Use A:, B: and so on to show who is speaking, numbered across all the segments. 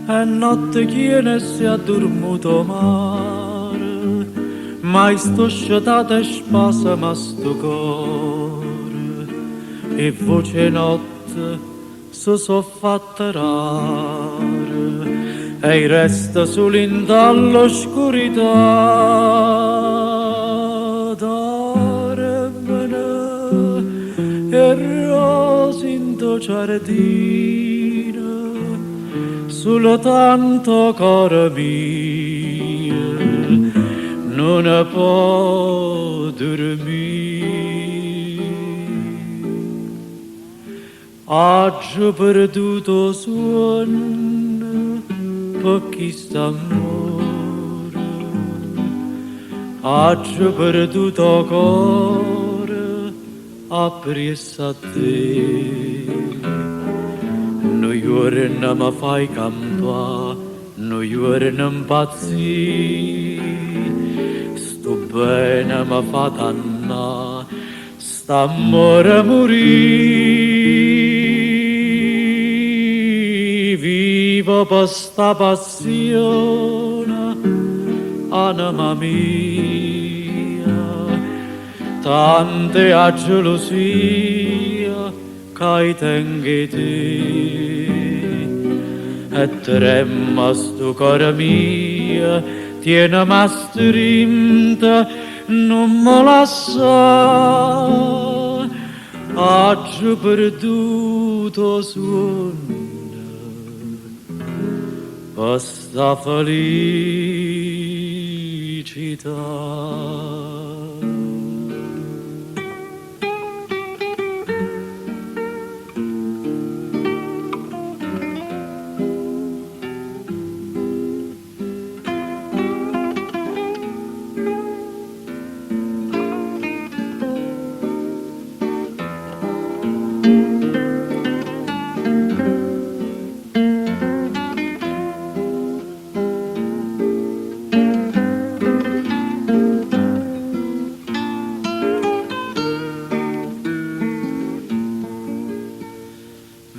A: e notte chiene si è dormuto mare, mai sto sciatata e spasama sto cuore, e voce notte si so fatta rare, e resta solo in dall'oscurità, dormene e rose in tuo giardino, solo tanto cuore mio non può dormire. Oggi perduto suono per chi sta amore, oggi perduto cuore appresso a te. Noi ora non mi fai campare, noi ora non impazzire, sto bene mi fa danna, st'amore morì, vivo per sta passione, anima mia, tante a gelosia che tengo te. E tremma sto cuore mio, tienimi strinta, non mi lascia. Oggi perduto suono, per sta felicità.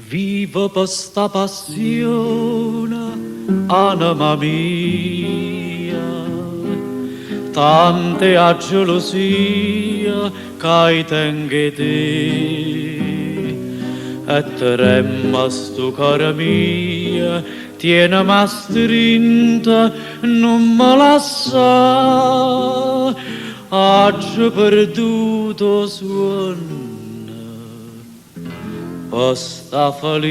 A: Vivo per sta passione, anima mia, tante a gelosia che tengo te. E tremma sto cuore mio, tienimi strinta, non mi lascia. Oggi perduto suono, per sta felicità.